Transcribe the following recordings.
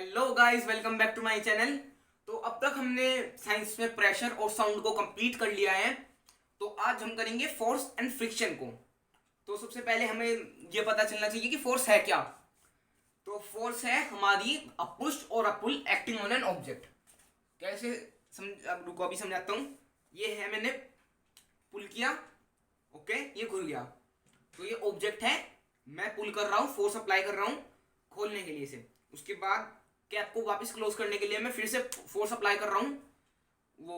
Hello guys, welcome back to my channel. तो अब तक हमने साइंस में प्रेशर और साउंड को कंप्लीट कर लिया है। तो आज हम करेंगे फोर्स एंड फ्रिक्शन को। तो सबसे पहले हमें ये पता चलना चाहिए कि फोर्स है क्या। तो फोर्स है हमारी अ पुश और अ पुल एक्टिंग ऑन एन ऑब्जेक्ट। कैसे अब रुको, अभी समझाता हूँ। ये है, मैंने पुल किया, ओके, ये खुल गया। तो ये ऑब्जेक्ट है, मैं पुल कर रहा हूँ, फोर्स अप्लाई कर रहा हूँ खोलने के लिए इसे। उसके बाद कैप को वापस क्लोज करने के लिए मैं फिर से फोर्स अप्लाई कर रहा हूँ। वो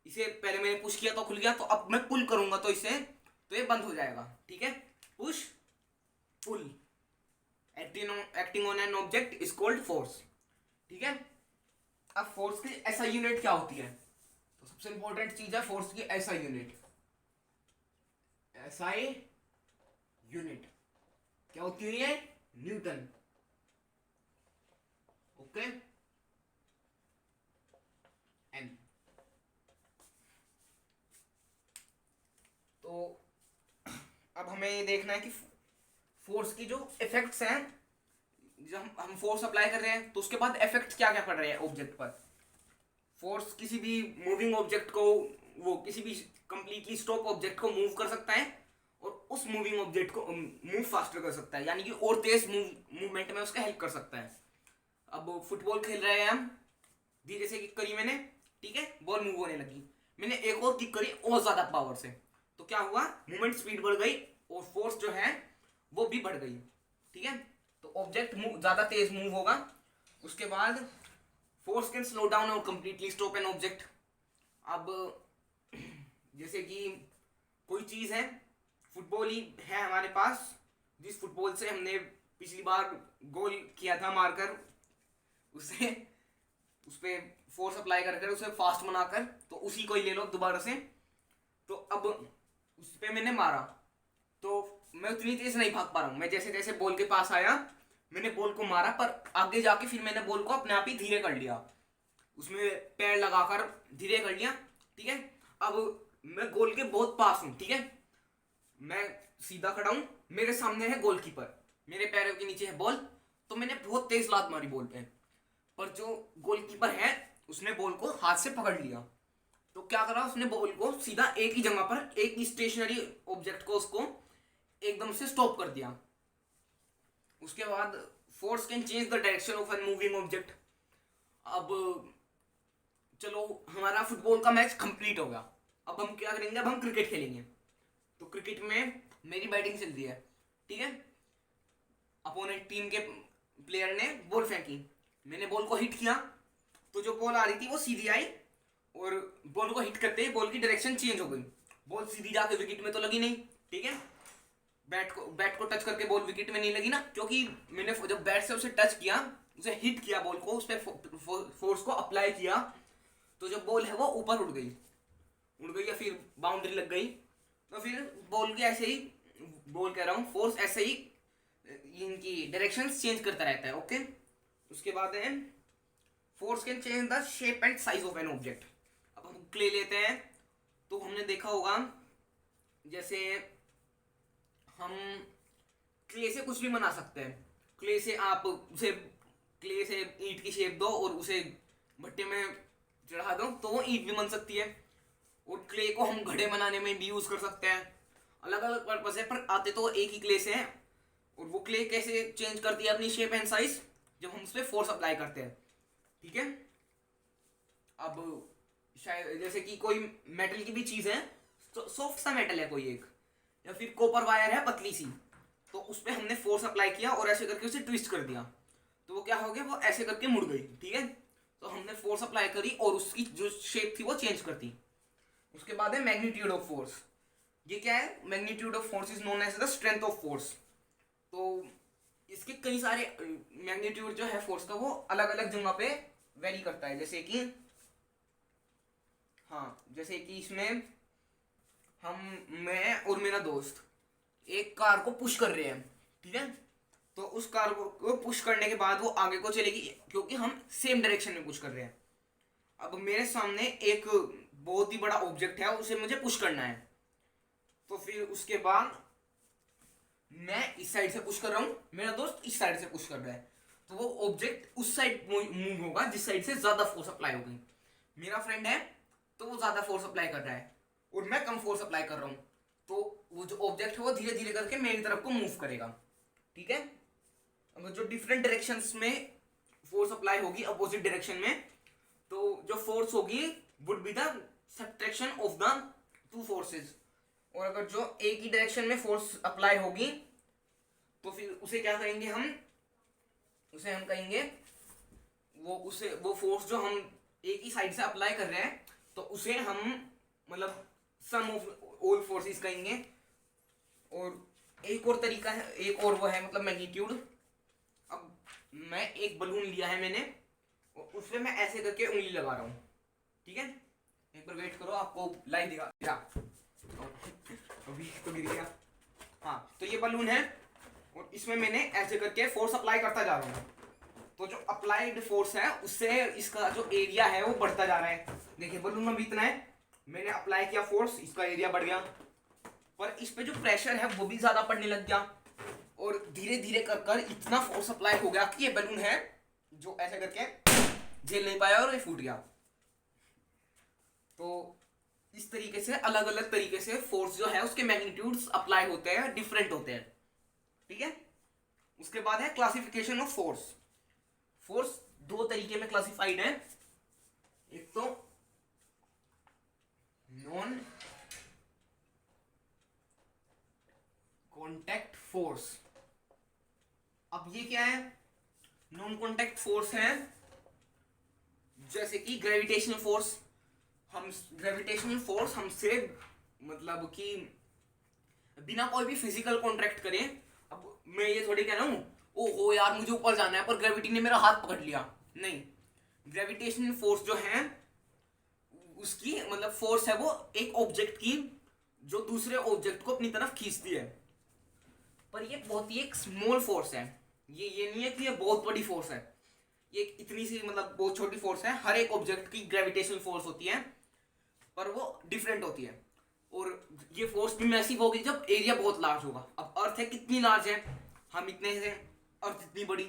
इसे पहले मैंने पुश किया तो खुल गया, तो अब मैं पुल करूंगा तो इसे, तो ये बंद हो जाएगा। ठीक है, push pull acting on an object is called force. ठीक है। अब फोर्स की एसआई यूनिट क्या होती है? तो सबसे इंपॉर्टेंट चीज है फोर्स की एसआई यूनिट। एसआई यूनिट क्या होती है? न्यूटन। Okay, N. तो अब हमें ये देखना है कि फोर्स की जो इफेक्ट्स हैं, जब हम फोर्स अप्लाई कर रहे हैं तो उसके बाद इफेक्ट क्या क्या पड़ रहे हैं ऑब्जेक्ट पर। फोर्स किसी भी मूविंग ऑब्जेक्ट को, वो किसी भी कंप्लीटली स्टॉप ऑब्जेक्ट को मूव कर सकता है और उस मूविंग ऑब्जेक्ट को मूव फास्टर कर सकता है, यानी कि और तेज मूवमेंट में उसका हेल्प कर सकता है। अब फुटबॉल खेल रहे हैं हम, धीरे से किक करी मैंने, ठीक है, बॉल मूव होने लगी। मैंने एक और किक करी और ज्यादा पावर से, तो क्या हुआ? मूवमेंट स्पीड बढ़ गई और फोर्स जो है वो भी बढ़ गई। ठीक है, तो ऑब्जेक्ट ज्यादा तेज मूव होगा। उसके बाद फोर्स कैन स्लो डाउन और कंप्लीटली स्टॉप एन ऑब्जेक्ट। अब जैसे कि कोई चीज है, फुटबॉल ही है हमारे पास, जिस फुटबॉल से हमने पिछली बार गोल किया था मारकर, उसे उस पर फोर्स अप्लाई कर उसे फास्ट बनाकर, तो उसी को ही ले लो दोबारा से। तो अब उस पर मैंने मारा तो मैं उतनी तेज नहीं भाग पा रहा हूँ। मैं जैसे जैसे बॉल के पास आया, मैंने बॉल को मारा, पर आगे जाके फिर मैंने बॉल को अपने आप ही धीरे कर लिया, उसमें पैर लगाकर धीरे कर लिया। ठीक है, अब मैं गोल के बहुत पास हूँ। ठीक है, मैं सीधा खड़ा हूँ, मेरे सामने है गोलकीपर, मेरे पैरों के नीचे है बॉल, तो मैंने बहुत तेज लात मारी बॉल पे, पर जो गोलकीपर है उसने बॉल को हाथ से पकड़ लिया। तो क्या करा उसने? बॉल को सीधा एक ही जगह पर, एक ही स्टेशनरी ऑब्जेक्ट को उसको एकदम से स्टॉप कर दिया। उसके बाद force can change the direction of an moving object. अब चलो, हमारा फुटबॉल का मैच कंप्लीट हो गया। अब हम क्या करेंगे? अब हम क्रिकेट खेलेंगे। तो क्रिकेट में मेरी बैटिंग चल रही है, ठीक है, अपोनेंट टीम के प्लेयर ने बॉल फेंकी, मैंने बॉल को हिट किया, तो जो बॉल आ रही थी वो सीधी आई, और बॉल को हिट करते ही बॉल की डायरेक्शन चेंज हो गई। बॉल सीधी जाके विकेट में तो लगी नहीं, ठीक है, बैट को टच करके बॉल विकेट में नहीं लगी ना, क्योंकि मैंने जब बैट से उसे टच किया, उसे हिट किया, बॉल को उस पर फोर्स को अप्लाई किया, तो जो बॉल है वो ऊपर उड़ गई या फिर बाउंड्री लग गई। तो फिर बॉल की ऐसे ही, बॉल कह रहा हूँ, फोर्स ऐसे ही इनकी डायरेक्शन चेंज करता रहता है। ओके, उसके बाद है force can change the shape and size of an object. अब हम क्ले लेते हैं, तो हमने देखा होगा, जैसे हम क्ले से कुछ भी बना सकते हैं। क्ले से आप उसे, क्ले से ईंट की शेप दो और उसे भट्टे में चढ़ा दो तो वो ईंट भी बन सकती है। और क्ले को हम घड़े बनाने में भी यूज कर सकते हैं। अलग अलग पर्पज है, पर आते तो एक ही क्ले से हैं। और वो क्ले कैसे चेंज करती है अपनी शेप एंड साइज? जब हम उस पर फोर्स अप्लाई करते हैं। ठीक है, अब शायद जैसे कि कोई मेटल की भी चीज है, सॉफ्ट सा मेटल है कोई एक, या फिर कॉपर वायर है पतली सी, तो उस पर हमने फोर्स अप्लाई किया और ऐसे करके उसे ट्विस्ट कर दिया, तो वो क्या हो गया? वो ऐसे करके मुड़ गई। ठीक है, तो हमने फोर्स अप्लाई करी और उसकी जो शेप थी वो चेंज कर दी। उसके बाद है मैग्नीट्यूड ऑफ फोर्स। ये क्या है? Magnitude of force is known as the strength of force. तो इसके कई सारे मैग्नीट्यूड जो है फोर्स का, वो अलग अलग जगह पे वेरी करता है। जैसे कि, हाँ, जैसे कि इसमें मैं और मेरा दोस्त एक कार को पुश कर रहे हैं, ठीक है, तो उस कार को पुश करने के बाद वो आगे को चलेगी, क्योंकि हम सेम डायरेक्शन में पुश कर रहे हैं। अब मेरे सामने एक बहुत ही बड़ा ऑब्जेक्ट है, उसे मुझे पुश करना है, तो फिर उसके बाद मैं इस साइड से पुश कर रहा हूं, मेरा दोस्त इस साइड से पुश कर रहा है, तो वो ऑब्जेक्ट उस साइड मूव होगा जिस साइड से ज्यादा फोर्स अप्लाई होगी। मेरा फ्रेंड है तो वो ज्यादा फोर्स अप्लाई कर रहा है और मैं कम फोर्स अप्लाई कर रहा हूँ, तो वो जो ऑब्जेक्ट है वो धीरे धीरे करके मेरी तरफ को मूव करेगा। ठीक है, अगर जो डिफरेंट डायरेक्शंस में फोर्स अप्लाई होगी अपोजिट डायरेक्शन में, तो जो फोर्स होगी would be the subtraction of the two forces. और अगर जो एक ही डायरेक्शन में फोर्स अप्लाई होगी तो फिर उसे क्या कहेंगे हम, उसे हम कहेंगे वो फोर्स जो हम एक ही साइड से अप्लाई कर रहे हैं तो उसे हम मतलब सम ऑफ ऑल फोर्सेस कहेंगे। और एक और तरीका है, एक और वो है मतलब मैग्नीट्यूड। अब मैं एक बलून लिया है मैंने और उसमें मैं ऐसे करके उंगली लगा रहा हूँ। ठीक है, एक बार वेट करो, आपको लाइव दिखा। अभी तो गिर गया। हाँ, तो ये बलून है और इसमें मैंने ऐसे करके फोर्स अप्लाई करता जा रहा हूँ। तो जो अप्लाइड फोर्स है उससे इसका जो एरिया है वो बढ़ता जा रहा है। देखिए बलून में भी इतना है, मैंने अप्लाई किया फोर्स, इसका एरिया बढ़ गया, पर इस पे जो प्रेशर है वो भी ज्यादा पड़ने लग गया और धीरे धीरे कर कर इतना फोर्स अप्लाई हो गया कि ये बलून है जो ऐसे करके झेल नहीं पाया और ये फूट गया। तो इस तरीके से अलग अलग तरीके से फोर्स जो है उसके मैग्नीट्यूड्स अप्लाई होते हैं, डिफरेंट होते हैं। ठीक है, उसके बाद है क्लासिफिकेशन ऑफ फोर्स। फोर्स दो तरीके में क्लासिफाइड है, एक तो नॉन कॉन्टैक्ट फोर्स। अब ये क्या है, नॉन कॉन्टैक्ट फोर्स है जैसे कि ग्रेविटेशनल फोर्स। हम ग्रेविटेशनल फोर्स हमसे मतलब कि बिना कोई भी फिजिकल कॉन्ट्रैक्ट करें, अब मैं ये थोड़ी कह रहा हूँ ओहो यार मुझे ऊपर जाना है पर ग्रेविटी ने मेरा हाथ पकड़ लिया, नहीं। ग्रेविटेशनल फोर्स जो है उसकी मतलब फोर्स है वो एक ऑब्जेक्ट की जो दूसरे ऑब्जेक्ट को अपनी तरफ खींचती है, पर ये बहुत ही एक स्मॉल फोर्स है। ये नहीं है कि ये बहुत बड़ी फोर्स है, ये इतनी सी मतलब बहुत छोटी फोर्स है। हर एक ऑब्जेक्ट की ग्रेविटेशनल फोर्स होती है पर वो डिफरेंट होती है और ये फोर्स भी मैसिव होगी जब एरिया बहुत लार्ज होगा। अब अर्थ है कितनी लार्ज है, हम इतने से, अर्थ इतनी बड़ी,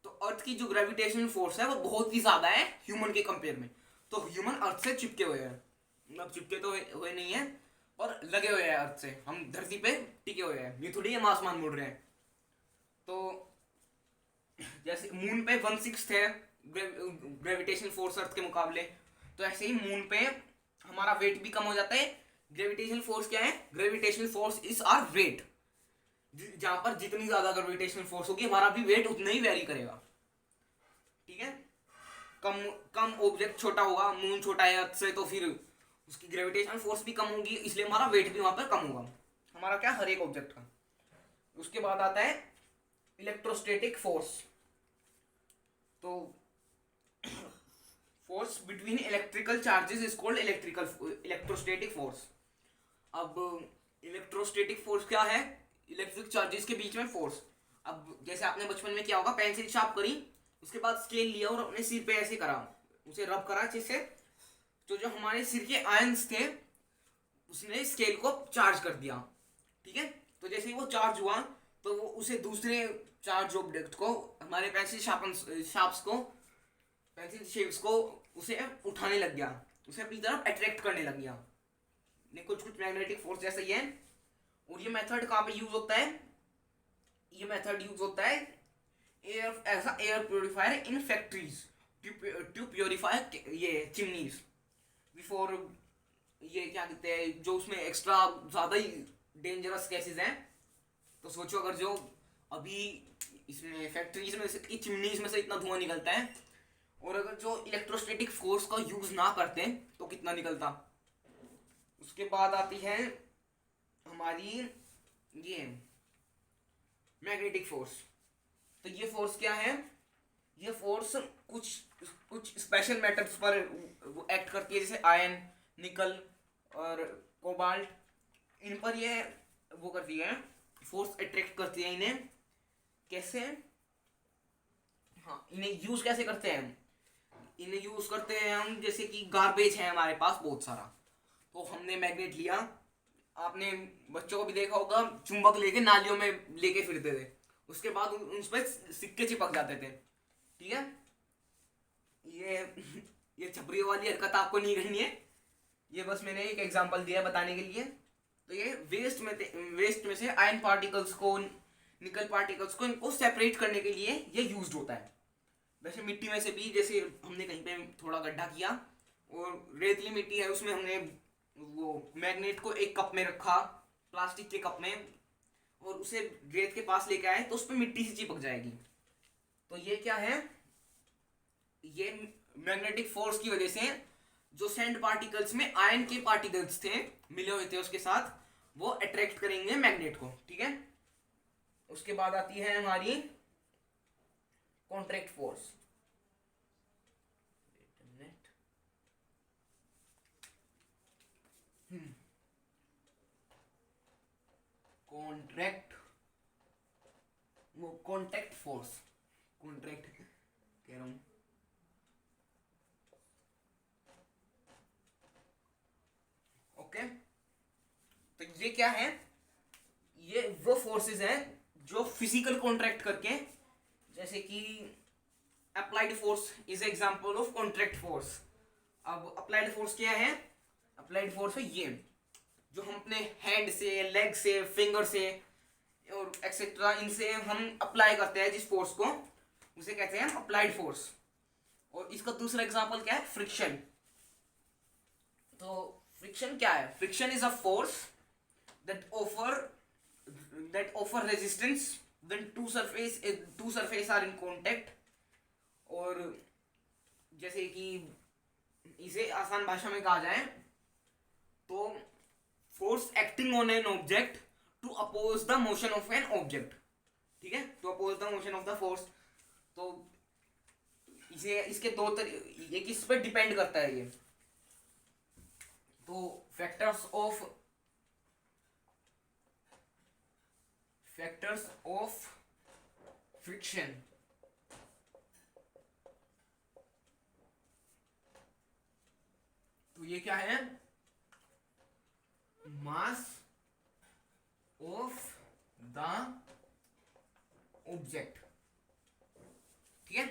तो अर्थ की जो ग्रेविटेशनल फोर्स है वो बहुत ही ज्यादा है ह्यूमन के कंपेयर में। तो ह्यूमन अर्थ से चिपके हुए हैं, मतलब चिपके तो हुए नहीं है और लगे हुए हैं अर्थ से, हम धरती पे टिके हुए हैं, ये थोड़ी हम आसमान मुड़ रहे हैं। तो जैसे मून पे 1/6 है ग्रेविटेशनल फोर्स अर्थ के मुकाबले, तो ऐसे ही मून पे हमारा वेट भी कम हो जाता है। ग्रेविटेशनल फोर्स क्या है, gravitational force is our weight. जहां पर जितनी ज्यादा ग्रेविटेशनल फोर्स होगी हमारा भी वेट उतना ही वेरी करेगा। ठीक है, कम कम ऑब्जेक्ट छोटा होगा, मून छोटा है अर्थ से, तो फिर उसकी ग्रेविटेशनल फोर्स भी कम होगी, इसलिए हमारा वेट भी वहां पर कम होगा, हमारा क्या हर एक ऑब्जेक्ट का। उसके बाद आता है इलेक्ट्रोस्टैटिक फोर्स। तो force between electrical charges is called electrostatic force. अब इलेक्ट्रोस्टैटिक फोर्स क्या है, इलेक्ट्रिक चार्जेस के बीच में फोर्स। अब जैसे आपने बचपन में क्या होगा, पेंसिल शार्प करी, उसके बाद स्केल लिया और अपने सिर पे ऐसे करा, उसे रब करा जिससे तो जो हमारे सिर के आयंस थे उसने स्केल को चार्ज कर दिया। ठीक है, तो जैसे ही वो चार्ज हुआ तो वो उसे दूसरे चार्ज ऑब्जेक्ट को, हमारे पेंसिल शेप्स को उसे उठाने लग गया, उसे अपनी तरफ अट्रैक्ट करने लग गया। कुछ मैग्नेटिक फोर्स जैसा ही है। और ये मेथड कहाँ पे यूज होता है, ये मेथड यूज होता है air as a air purifier in factories to purify ये चिमनीज बिफोर, ये क्या कहते हैं जो उसमें एक्स्ट्रा ज्यादा ही डेंजरस केसेस हैं। तो सोचो अगर जो अभी इसमें फैक्ट्रीज में की चिमनीज में से इतना धुआं निकलता है और अगर जो इलेक्ट्रोस्टैटिक फोर्स का यूज ना करते तो कितना निकलता। उसके बाद आती है हमारी ये मैग्नेटिक फोर्स। तो ये फोर्स क्या है, ये फोर्स कुछ स्पेशल मेटल्स पर एक्ट करती है, जैसे आयरन, निकल और कोबाल्ट, इन पर ये वो करती है, फोर्स अट्रैक्ट करती है इन्हें। कैसे, हाँ इन्हें यूज कैसे करते हैं, इन्हें यूज करते हैं हम जैसे कि गार्बेज है हमारे पास बहुत सारा, तो हमने मैग्नेट लिया, आपने बच्चों को भी देखा होगा चुंबक लेके नालियों में लेके फिरते थे, उसके बाद उन पर सिक्के चिपक जाते थे, ठीक है। ये ये छपरी वाली हरकत आपको नहीं करनी है, ये बस मैंने एक एग्जांपल दिया बताने के लिए। तो ये वेस्ट में से आयन पार्टिकल्स को, निकल पार्टिकल्स को, इनको सेपरेट करने के लिए ये यूज्ड होता है। वैसे मिट्टी में से भी, जैसे हमने कहीं पे थोड़ा गड्ढा किया और रेतली मिट्टी है, उसमें हमने वो मैग्नेट को एक कप में रखा, प्लास्टिक के कप में, और उसे रेत के पास लेके आए तो उस पर मिट्टी से चिपक जाएगी। तो ये क्या है, ये मैग्नेटिक फोर्स की वजह से जो सैंड पार्टिकल्स में आयन के पार्टिकल्स थे, मिले हुए थे उसके साथ, वो अट्रैक्ट करेंगे मैग्नेट को, ठीक है। उसके बाद आती है हमारी कॉन्ट्रैक्ट फोर्स। कॉन्ट्रैक्ट, वो कॉन्टैक्ट फोर्स, कॉन्ट्रैक्ट कह रहा हूं। ओके, तो ये क्या है, ये वो फोर्सेस हैं जो फिजिकल कॉन्ट्रैक्ट करके, जैसे कि applied force is example of contract force. अब अप्लाइड फोर्स क्या है, अप्लाइड फोर्स है ये जो हम अपने हैंड से, लेग से, फिंगर से और एक्सेट्रा, इनसे हम अप्लाई करते हैं जिस फोर्स को, उसे कहते हैं अप्लाइड फोर्स। और इसका दूसरा एग्जांपल क्या है, फ्रिक्शन। तो फ्रिक्शन क्या है, friction is a force that offer resistance when two surface are in contact. और जैसे कि इसे आसान भाषा में कहा जाए तो force acting on an object to oppose the motion of an object, ठीक है, to oppose the motion of the force. तो इसे, इसके दो ये किस पर डिपेंड करता है ये, तो फैक्टर्स ऑफ फ्रिक्शन। तो ये क्या है, मास ऑफ द ऑब्जेक्ट, ठीक है।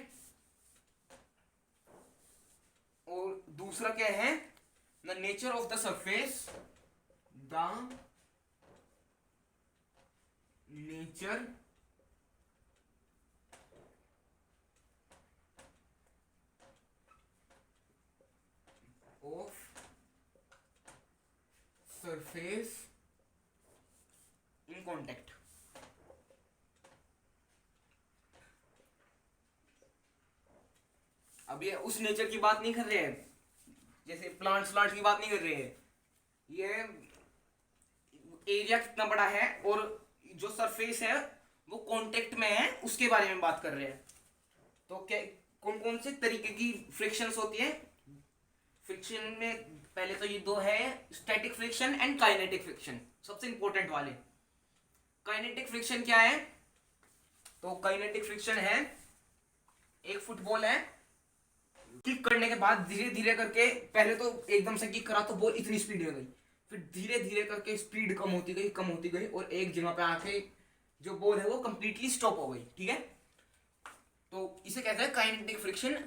और दूसरा क्या है, the nature of the surface, the nature of surface in contact. अब ये उस नेचर की बात नहीं कर रहे हैं, जैसे प्लांट्स की बात नहीं कर रहे हैं, ये एरिया कितना बड़ा है और जो सरफेस है वो कांटेक्ट में है, उसके बारे में बात कर रहे हैं। तो क्या, कौन कौन से तरीके की फ्रिक्शंस होती है फ्रिक्शन में, पहले तो ये दो है, static friction and kinetic friction, सबसे इंपॉर्टेंट वाले। काइनेटिक फ्रिक्शन क्या है, तो काइनेटिक फ्रिक्शन है, एक फुटबॉल है, किक करने के बाद धीरे धीरे करके, पहले तो एकदम से किक करा तो बॉल इतनी स्पीड में गई, फिर धीरे धीरे करके स्पीड कम होती गई और एक जगह पे आके जो बॉल है वो कंप्लीटली स्टॉप हो गई, ठीक है। तो इसे कहते हैं काइनेटिक फ्रिक्शन,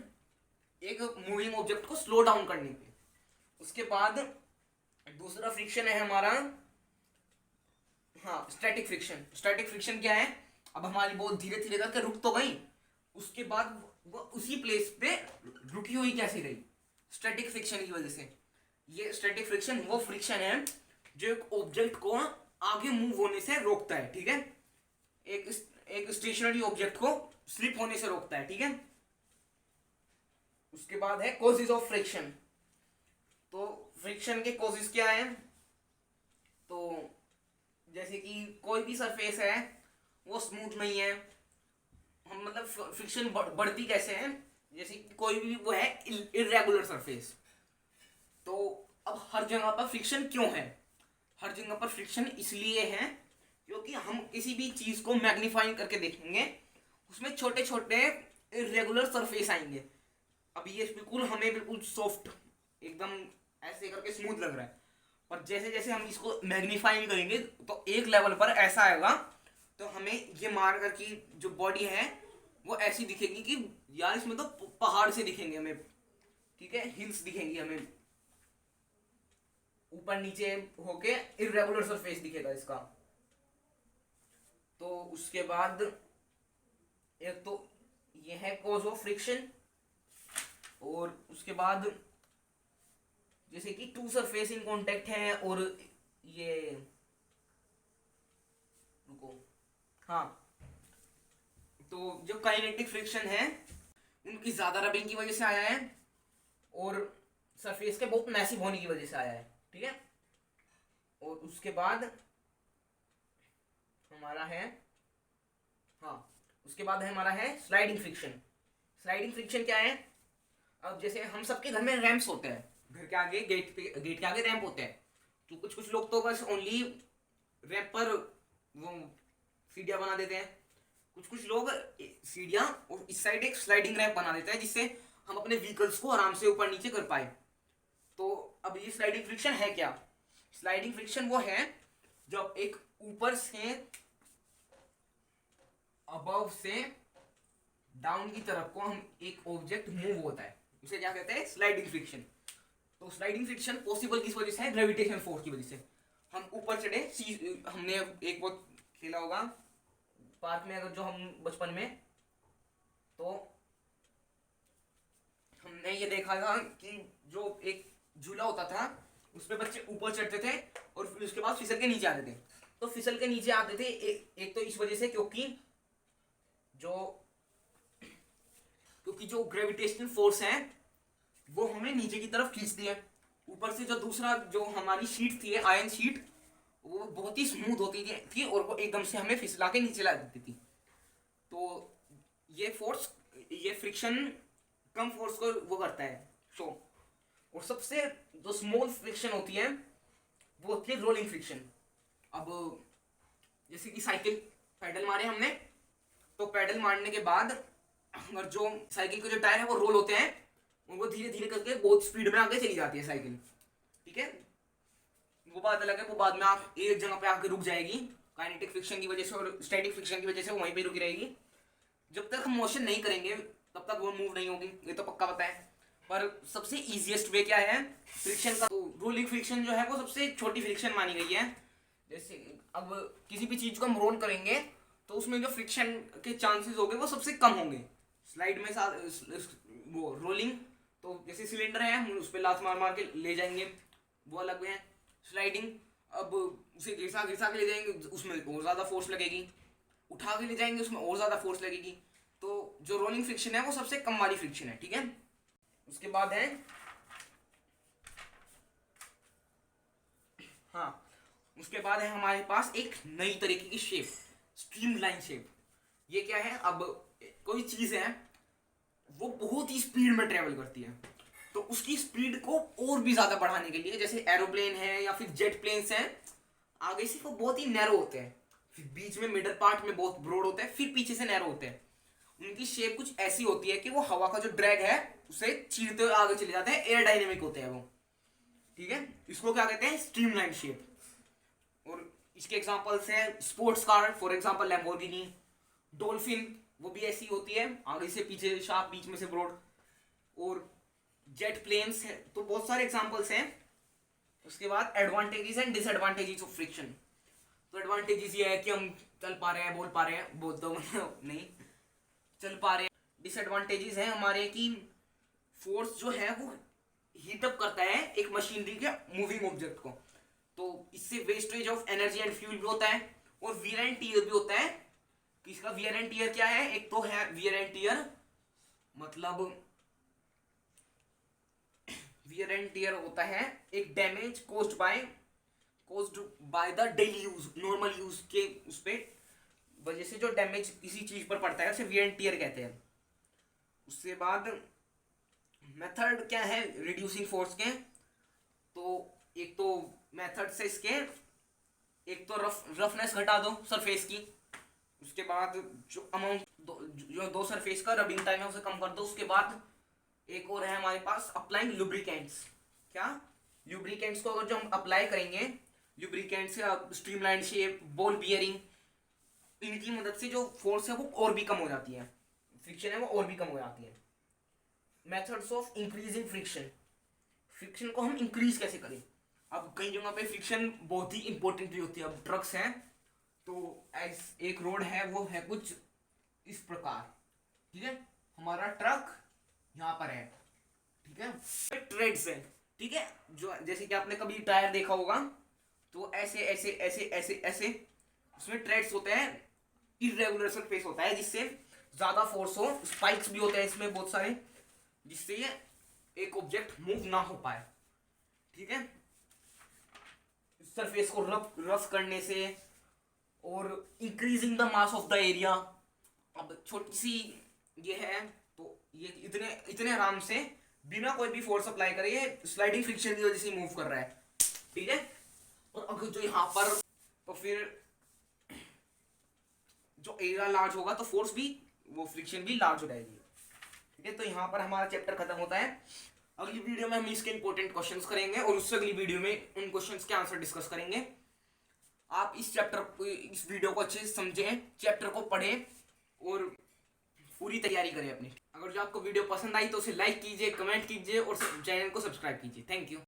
एक मूविंग ऑब्जेक्ट को स्लो डाउन करने पे। उसके बाद दूसरा फ्रिक्शन है हमारा, हाँ, स्टैटिक फ्रिक्शन। स्टैटिक फ्रिक्शन क्या है, अब हमारी बॉल धीरे धीरे करके रुक तो गई, उसके बाद वो उसी प्लेस पे रुकी हुई कैसे रही, स्टैटिक फ्रिक्शन की वजह से। ये स्टैटिक फ्रिक्शन वो फ्रिक्शन है जो एक ऑब्जेक्ट को आगे मूव होने से रोकता है, ठीक है, एक स्टेशनरी ऑब्जेक्ट को स्लिप होने से रोकता है, ठीक है। उसके बाद है कॉजेज ऑफ फ्रिक्शन। तो फ्रिक्शन के कॉजेज क्या है, तो जैसे कि कोई भी सरफेस है वो स्मूथ नहीं है, हम मतलब फ्रिक्शन बढ़ती कैसे है, जैसे कि कोई भी वो है इर्रेगुलर सरफेस। तो अब हर जगह पर फ्रिक्शन क्यों है, हर जगह पर फ्रिक्शन इसलिए है क्योंकि हम किसी भी चीज को मैग्नीफाइंग करके देखेंगे, उसमें छोटे छोटे इर्रेगुलर सरफेस आएंगे। अब ये हमें बिल्कुल सॉफ्ट, एकदम ऐसे करके स्मूथ लग रहा है, पर जैसे जैसे हम इसको मैग्नीफाइंग करेंगे तो एक लेवल पर ऐसा आएगा तो हमें ये मार्कर की जो बॉडी है वो ऐसी दिखेगी कि यार इसमें तो पहाड़ से दिखेंगे हमें, ठीक है, हिल्स दिखेंगी हमें, ऊपर नीचे होके इरेगुलर सरफेस दिखेगा इसका। तो उसके बाद एक तो ये है कॉज ऑफ फ्रिक्शन, और उसके बाद जैसे कि टू सरफेस इन कांटेक्ट है, और ये रुको, हाँ, तो जो काइनेटिक फ्रिक्शन है उनकी ज्यादा रबिंग की वजह से आया है, और सरफेस के बहुत मैसिव होने की वजह से आया है, ठीक है। और उसके बाद हमारा है, हाँ, उसके बाद है हमारा है स्लाइडिंग फ्रिक्शन। स्लाइडिंग फ्रिक्शन क्या है? अब जैसे हम सबके घर में रैंप्स होते हैं, घर के आगे गेट के आगे रैंप होते हैं, तो कुछ कुछ लोग तो बस ओनली रैंप पर वो सीढ़ियाँ बना देते हैं, कुछ कुछ लोग सीढ़ियाँ और इस साइड एक स्लाइडिंग रैंप बना देते हैं जिससे हम अपने व्हीकल्स को आराम से ऊपर नीचे कर पाए। तो अब ये स्लाइडिंग फ्रिक्शन है क्या? स्लाइडिंग फ्रिक्शन वो है जब एक ऊपर से अबव से डाउन की तरफ को हम एक ऑब्जेक्ट मूव होता है, उसे क्या कहते हैं? Sliding friction. तो स्लाइडिंग फ्रिक्शन पॉसिबल किस वजह से है? ग्रेविटेशन फोर्स की वजह से। हम ऊपर चढ़े, हमने एक बहुत खेला होगा पार्क में, अगर जो हम बचपन में, तो हमने ये देखा था कि जो एक झूला होता था उस पर बच्चे ऊपर चढ़ते थे और फिर उसके बाद फिसल के नीचे आते थे। तो फिसल के नीचे आते थे एक तो इस वजह से क्योंकि जो ग्रेविटेशनल फोर्स है वो हमें नीचे की तरफ खींचती है। ऊपर से जो दूसरा जो हमारी शीट थी, आयरन शीट, वो बहुत ही स्मूथ होती थी और वो एकदम से हमें फिसला के नीचे ला देती थी। तो ये फ्रिक्शन कम फोर्स को वो करता है शो। और सबसे जो स्मॉल फ्रिक्शन होती है वो होती है रोलिंग फ्रिक्शन। अब जैसे कि साइकिल, पैडल मारे हमने, तो पैडल मारने के बाद अगर जो साइकिल के जो टायर है वो रोल होते हैं, उनको धीरे धीरे करके बहुत स्पीड में आगे चली जाती है साइकिल, ठीक है। वो बात अलग है, वो बाद में आप एक जगह पे आके रुक जाएगी काइनेटिक फ्रिक्शन की वजह से, और स्टैटिक फ्रिक्शन की वजह से वो वहीं पे रुकी रहेगी। जब तक हम मोशन नहीं करेंगे तब तक वो मूव नहीं होगी, ये तो पक्का पता है। पर सबसे इजीएस्ट वे क्या है फ्रिक्शन का? तो रोलिंग फ्रिक्शन जो है वो सबसे छोटी फ्रिक्शन मानी गई है। जैसे अब किसी भी चीज को हम रोल करेंगे तो उसमें जो फ्रिक्शन के चांसेस होंगे वो सबसे कम होंगे। स्लाइड में वो रोलिंग, तो जैसे सिलेंडर है हम उस पर लात मार मार के ले जाएंगे, वो अलग है। स्लाइडिंग, अब उसे घिसा घिसा के ले जाएंगे, उसमें और ज़्यादा फोर्स लगेगी, उठा के ले जाएंगे उसमें और ज़्यादा फोर्स लगेगी। तो जो रोलिंग फ्रिक्शन है वो सबसे कम वाली फ्रिक्शन है, ठीक है। उसके बाद है, हाँ, उसके बाद है हमारे पास एक नई तरीके की शेप, स्ट्रीमलाइन शेप। ये क्या है? अब कोई चीज़ है वो बहुत ही स्पीड में ट्रेवल करती है, तो उसकी स्पीड को और भी ज़्यादा बढ़ाने के लिए, जैसे एरोप्लेन है या फिर जेट प्लेन्स हैं, आगे से वो बहुत ही नैरो होते हैं, फिर बीच में मिडल पार्ट में बहुत ब्रॉड होते हैं, फिर पीछे से नैरो होते हैं। उनकी शेप कुछ ऐसी होती है कि वो हवा का जो ड्रैग है उसे चीरते हुए आगे चले जाते हैं, एयर डायनेमिक होते हैं वो, ठीक है। इसको क्या कहते हैं? Streamline shape. और इसके एग्जांपल्स हैं sports car, for example Lamborghini, dolphin, वो भी ऐसी होती है, आगे से पीछे शार्प, बीच में से ब्रॉड। और जेट प्लेन्स है, तो बहुत सारे एग्जांपल्स हैं। उसके बाद advantages and disadvantages of friction. तो एडवांटेजेस ये है कि हम चल पा रहे हैं, बोल पा रहे हैं, बोल तो नहीं चल पा रहे हैं। डिसएडवांटेजेस है हमारे कि फोर्स जो है वो हीटअप करता है एक मशीनरी के मूविंग ऑब्जेक्ट को, तो इससे wastage of energy and fuel भी होता है, और वियर एंड टियर भी होता है। इसका वियर एंड टियर क्या है? एक तो है वियर एंड टियर, मतलब वियर एंड टियर होता है एक damage caused by the daily use, normal use के उस पे वजह से जो डैमेज किसी चीज पर पड़ता है उसे वियर एंड टियर कहते हैं। उसके बाद मेथड क्या है रिड्यूसिंग फोर्स के? तो एक तो मेथड से इसके, एक तो रफनेस घटा दो सरफेस की, उसके बाद जो अमाउंट जो दो सरफेस का रबिंग टाइम है उसे कम कर दो। उसके बाद एक और है हमारे पास अप्लाइंग लुब्रिकेंट्स। क्या? लुब्रिकेंट्स को अगर जो हम अप्लाई करेंट्स या स्ट्रीमलाइन शेप, बॉल बियरिंग, इनकी मदद से जो फोर्स है वो और भी कम हो जाती है, फ्रिक्शन है वो और भी कम हो जाती है। Methods of increasing friction, friction को हम इंक्रीज कैसे करें। अब कई जगह पे फ्रिक्शन बहुत ही इंपॉर्टेंट भी होती है। अब ट्रक्स हैं तो एक रोड है वो है कुछ इस प्रकार, ठीक है, हमारा ट्रक यहाँ पर है, ठीक है, ट्रेड्स है, ठीक है, जो जैसे कि आपने कभी टायर देखा होगा तो ऐसे ऐसे ऐसे ऐसे ऐसे उसमें ट्रेड्स होते हैं, इरेगुलर सरफेस होता है जिससे ज्यादा फोर्स हो, स्पाइक्स भी होते हैं इसमें बहुत सारे, जिससे ये एक ऑब्जेक्ट मूव ना हो पाए, ठीक है, सरफेस को रफ रफ करने से और increasing the mass of the area. अब छोटी सी ये है तो ये इतने इतने आराम से बिना कोई भी फोर्स अप्लाई करे ये स्लाइडिंग फ्रिक्शन की वजह से मूव कर रहा है, ठीक है। और अगर जो यहाँ पर तो फिर जो एरिया लार्ज होगा तो फोर्स भी वो फ्रिक्शन भी लार्ज हो जाएगी, ठीक है। तो यहाँ पर हमारा चैप्टर खत्म होता है। अगली वीडियो में हम इसके इंपॉर्टेंट क्वेश्चंस करेंगे और उससे अगली वीडियो में उन क्वेश्चंस के आंसर डिस्कस करेंगे। आप इस चैप्टर इस वीडियो को अच्छे से समझें, चैप्टर को पढ़ें और पूरी तैयारी करें अपनी। अगर जो आपको वीडियो पसंद आई तो उसे लाइक कीजिए, कमेंट कीजिए और चैनल को सब्सक्राइब कीजिए। Thank you.